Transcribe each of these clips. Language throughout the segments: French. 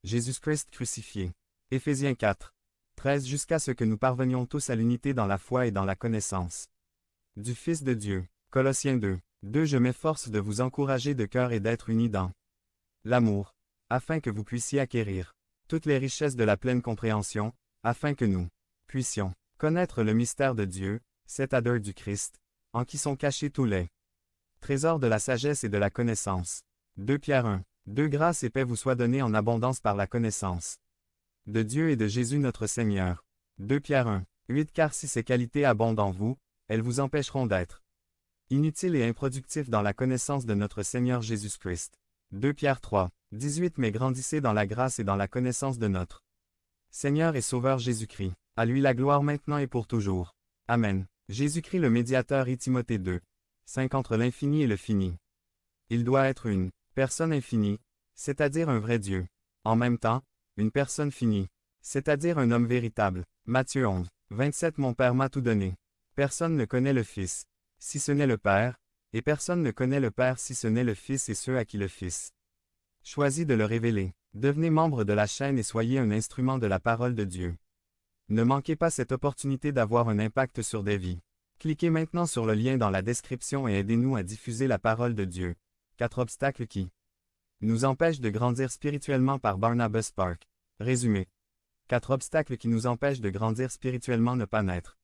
Jésus-Christ crucifié. Éphésiens 4, 13 jusqu'à ce que nous parvenions tous à l'unité dans la foi et dans la connaissance du Fils de Dieu. Colossiens 2, 2 Je m'efforce de vous encourager de cœur et d'être unis dans l'amour, afin que vous puissiez acquérir toutes les richesses de la pleine compréhension, afin que nous puissions connaître le mystère de Dieu, c'est-à-dire du Christ, en qui sont cachés tous les trésors de la sagesse et de la connaissance. 2 Pierre 1, 2 Grâce et paix vous soient données en abondance par la connaissance de Dieu et de Jésus notre Seigneur. 2 Pierre 1, 8 Car si ces qualités abondent en vous, elles vous empêcheront d'être inutiles et improductifs dans la connaissance de notre Seigneur Jésus-Christ. 2 Pierre 3, 18 Mais grandissez dans la grâce et dans la connaissance de notre Seigneur et Sauveur Jésus-Christ. À lui la gloire maintenant et pour toujours. Amen. Jésus-Christ le médiateur et Timothée 2, 5 Entre l'infini et le fini. Il doit être une personne infinie, c'est-à-dire un vrai Dieu. En même temps, une personne finie, c'est-à-dire un homme véritable. Matthieu 11, 27 Mon Père m'a tout donné. Personne ne connaît le Fils, si ce n'est le Père, et personne ne connaît le Père si ce n'est le Fils et ceux à qui le Fils choisit de le révéler. Devenez membre de la chaîne et soyez un instrument de la parole de Dieu. Ne manquez pas cette opportunité d'avoir un impact sur des vies. Cliquez maintenant sur le lien dans la description et aidez-nous à diffuser la parole de Dieu. 4 obstacles qui nous empêchent de grandir spirituellement par Barnabas Park. Résumé. 4 obstacles qui nous empêchent de grandir spirituellement ne pas naître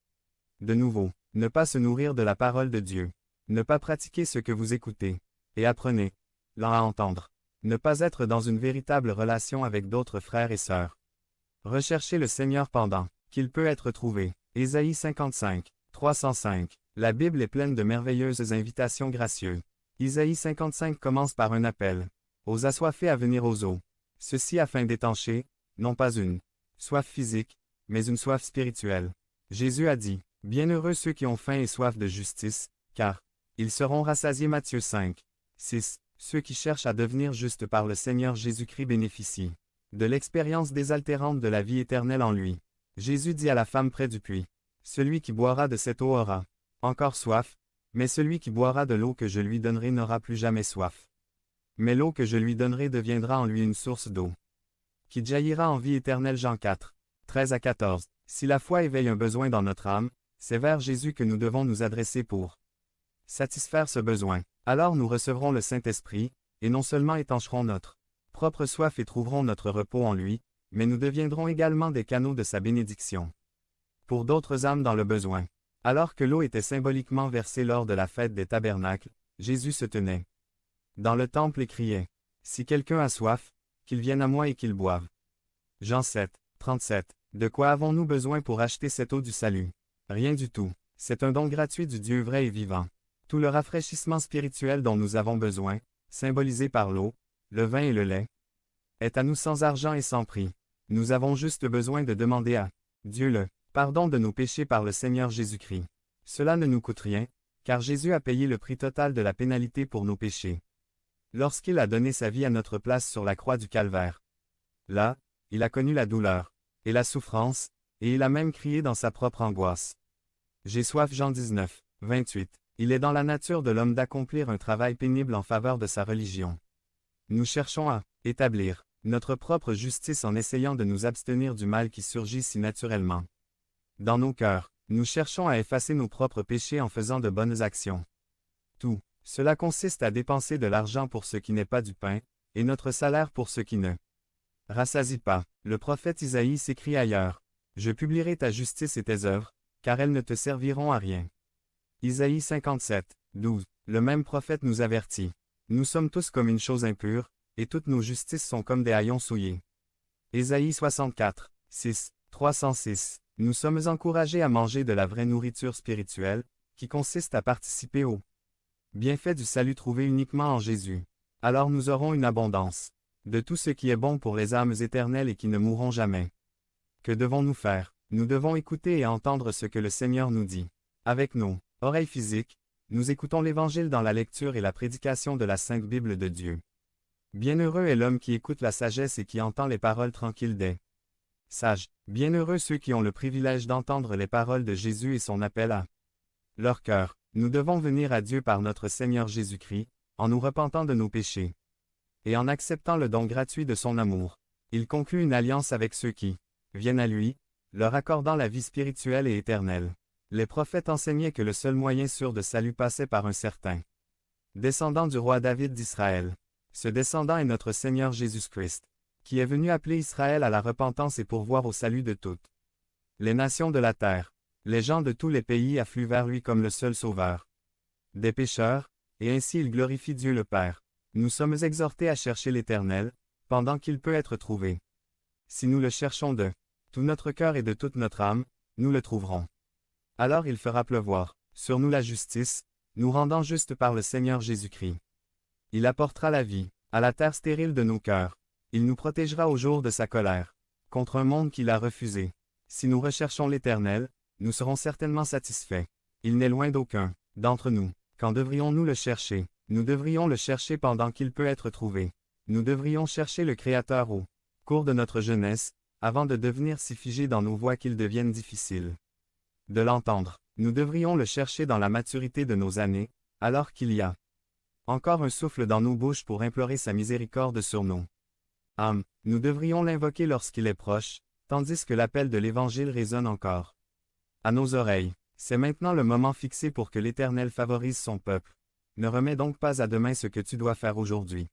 de nouveau, ne pas se nourrir de la parole de Dieu, ne pas pratiquer ce que vous écoutez, et apprenez, l'en à entendre, ne pas être dans une véritable relation avec d'autres frères et sœurs. Recherchez le Seigneur pendant qu'il peut être trouvé. Ésaïe 55, 305. La Bible est pleine de merveilleuses invitations gracieuses. Isaïe 55 commence par un appel aux assoiffés à venir aux eaux. Ceci afin d'étancher, non pas une soif physique, mais une soif spirituelle. Jésus a dit, « Bienheureux ceux qui ont faim et soif de justice, car ils seront rassasiés. » Matthieu 5, 6. Ceux qui cherchent à devenir justes par le Seigneur Jésus-Christ bénéficient de l'expérience désaltérante de la vie éternelle en lui. Jésus dit à la femme près du puits, « Celui qui boira de cette eau aura encore soif, mais celui qui boira de l'eau que je lui donnerai n'aura plus jamais soif. Mais l'eau que je lui donnerai deviendra en lui une source d'eau qui jaillira en vie éternelle. » Jean 4, 13 à 14. Si la foi éveille un besoin dans notre âme, c'est vers Jésus que nous devons nous adresser pour satisfaire ce besoin. Alors nous recevrons le Saint-Esprit, et non seulement étancherons notre propre soif et trouverons notre repos en lui, mais nous deviendrons également des canaux de sa bénédiction pour d'autres âmes dans le besoin. Alors que l'eau était symboliquement versée lors de la fête des tabernacles, Jésus se tenait dans le temple et criait, « Si quelqu'un a soif, qu'il vienne à moi et qu'il boive. » Jean 7, 37. De quoi avons-nous besoin pour acheter cette eau du salut? Rien du tout. C'est un don gratuit du Dieu vrai et vivant. Tout le rafraîchissement spirituel dont nous avons besoin, symbolisé par l'eau, le vin et le lait, est à nous sans argent et sans prix. Nous avons juste besoin de demander à Dieu le pardon de nos péchés par le Seigneur Jésus-Christ. Cela ne nous coûte rien, car Jésus a payé le prix total de la pénalité pour nos péchés lorsqu'il a donné sa vie à notre place sur la croix du Calvaire. Là, il a connu la douleur et la souffrance, et il a même crié dans sa propre angoisse. J'ai soif. Jean 19, 28. Il est dans la nature de l'homme d'accomplir un travail pénible en faveur de sa religion. Nous cherchons à établir notre propre justice en essayant de nous abstenir du mal qui surgit si naturellement dans nos cœurs. Nous cherchons à effacer nos propres péchés en faisant de bonnes actions. Tout cela consiste à dépenser de l'argent pour ce qui n'est pas du pain, et notre salaire pour ce qui ne rassasie pas. Le prophète Isaïe s'écrie ailleurs, « Je publierai ta justice et tes œuvres, car elles ne te serviront à rien. » Isaïe 57, 12. Le même prophète nous avertit, « Nous sommes tous comme une chose impure, et toutes nos justices sont comme des haillons souillés. » Ésaïe 64, 6, 306. Nous sommes encouragés à manger de la vraie nourriture spirituelle, qui consiste à participer aux bienfaits du salut trouvé uniquement en Jésus. Alors nous aurons une abondance de tout ce qui est bon pour les âmes éternelles et qui ne mourront jamais. Que devons-nous faire? Nous devons écouter et entendre ce que le Seigneur nous dit. Avec nos oreilles physiques, nous écoutons l'Évangile dans la lecture et la prédication de la Sainte Bible de Dieu. Bienheureux est l'homme qui écoute la sagesse et qui entend les paroles tranquilles des sages. Bienheureux ceux qui ont le privilège d'entendre les paroles de Jésus et son appel à leur cœur. Nous devons venir à Dieu par notre Seigneur Jésus-Christ, en nous repentant de nos péchés et en acceptant le don gratuit de son amour. Il conclut une alliance avec ceux qui viennent à lui, leur accordant la vie spirituelle et éternelle. Les prophètes enseignaient que le seul moyen sûr de salut passait par un certain descendant du roi David d'Israël. Ce descendant est notre Seigneur Jésus-Christ, qui est venu appeler Israël à la repentance et pourvoir au salut de toutes les nations de la terre. Les gens de tous les pays affluent vers lui comme le seul sauveur des pécheurs, et ainsi il glorifie Dieu le Père. Nous sommes exhortés à chercher l'Éternel, pendant qu'il peut être trouvé. Si nous le cherchons de tout notre cœur et de toute notre âme, nous le trouverons. Alors il fera pleuvoir sur nous la justice, nous rendant justes par le Seigneur Jésus-Christ. Il apportera la vie à la terre stérile de nos cœurs. Il nous protégera au jour de sa colère, contre un monde qui l'a refusé. Si nous recherchons l'Éternel, nous serons certainement satisfaits. Il n'est loin d'aucun d'entre nous. Quand devrions-nous le chercher? Nous devrions le chercher pendant qu'il peut être trouvé. Nous devrions chercher le Créateur au cours de notre jeunesse, avant de devenir si figés dans nos voies qu'il devienne difficile de l'entendre. Nous devrions le chercher dans la maturité de nos années, alors qu'il y a encore un souffle dans nos bouches pour implorer sa miséricorde sur nos âmes. Nous devrions l'invoquer lorsqu'il est proche, tandis que l'appel de l'Évangile résonne encore à nos oreilles. C'est maintenant le moment fixé pour que l'Éternel favorise son peuple. Ne remets donc pas à demain ce que tu dois faire aujourd'hui.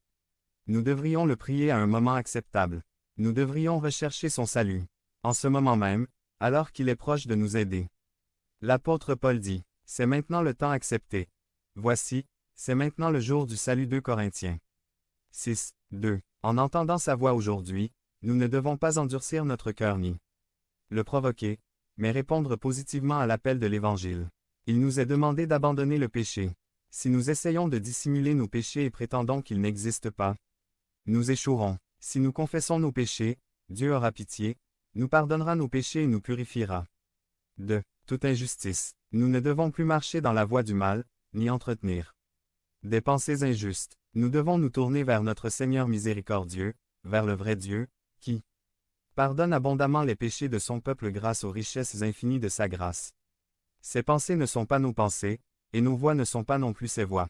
Nous devrions le prier à un moment acceptable. Nous devrions rechercher son salut, en ce moment même, alors qu'il est proche de nous aider. L'apôtre Paul dit, « C'est maintenant le temps accepté. Voici, c'est maintenant le jour du salut. 2 Corinthiens 6, 2. En entendant sa voix aujourd'hui, nous ne devons pas endurcir notre cœur ni le provoquer, mais répondre positivement à l'appel de l'Évangile. Il nous est demandé d'abandonner le péché. Si nous essayons de dissimuler nos péchés et prétendons qu'ils n'existent pas, nous échouerons. Si nous confessons nos péchés, Dieu aura pitié, nous pardonnera nos péchés et nous purifiera de toute injustice. Nous ne devons plus marcher dans la voie du mal, ni entretenir des pensées injustes. Nous devons nous tourner vers notre Seigneur miséricordieux, vers le vrai Dieu, qui pardonne abondamment les péchés de son peuple grâce aux richesses infinies de sa grâce. Ses pensées ne sont pas nos pensées, et nos voies ne sont pas non plus ses voies.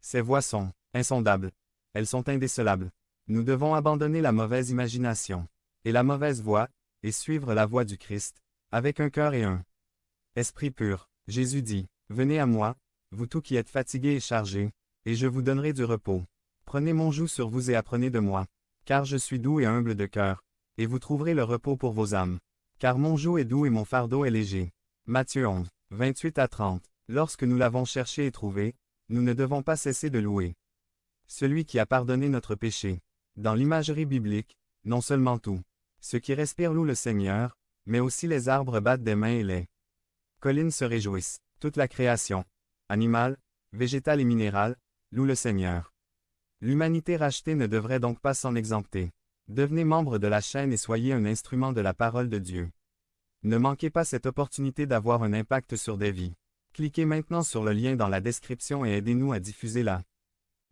Ses voies sont insondables. Elles sont indécelables. Nous devons abandonner la mauvaise imagination et la mauvaise voie, et suivre la voie du Christ, avec un cœur et un esprit pur. Jésus dit, « Venez à moi, vous tous qui êtes fatigués et chargés, et je vous donnerai du repos. Prenez mon joug sur vous et apprenez de moi, car je suis doux et humble de cœur, et vous trouverez le repos pour vos âmes. Car mon joug est doux et mon fardeau est léger. » Matthieu 11, 28 à 30. Lorsque nous l'avons cherché et trouvé, nous ne devons pas cesser de louer celui qui a pardonné notre péché. Dans l'imagerie biblique, non seulement tout ce qui respire loue le Seigneur, mais aussi les arbres battent des mains et les collines se réjouissent. Toute la création, animale, végétale et minérale, loue le Seigneur. L'humanité rachetée ne devrait donc pas s'en exempter. Devenez membre de la chaîne et soyez un instrument de la parole de Dieu. Ne manquez pas cette opportunité d'avoir un impact sur des vies. Cliquez maintenant sur le lien dans la description et aidez-nous à diffuser la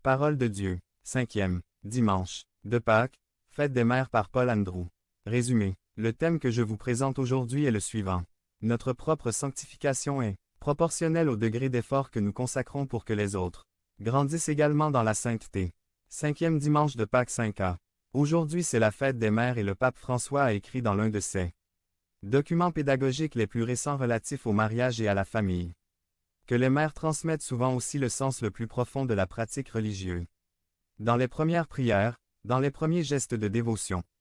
parole de Dieu. 5e dimanche de Pâques, fête des mères par Paul Andrew. Résumé. Le thème que je vous présente aujourd'hui est le suivant. Notre propre sanctification est proportionnelle au degré d'effort que nous consacrons pour que les autres grandissent également dans la sainteté. 5e dimanche de Pâques 5a. Aujourd'hui c'est la fête des mères et le pape François a écrit dans l'un de ses documents pédagogiques les plus récents relatifs au mariage et à la famille que les mères transmettent souvent aussi le sens le plus profond de la pratique religieuse. Dans les premières prières, dans les premiers gestes de dévotion,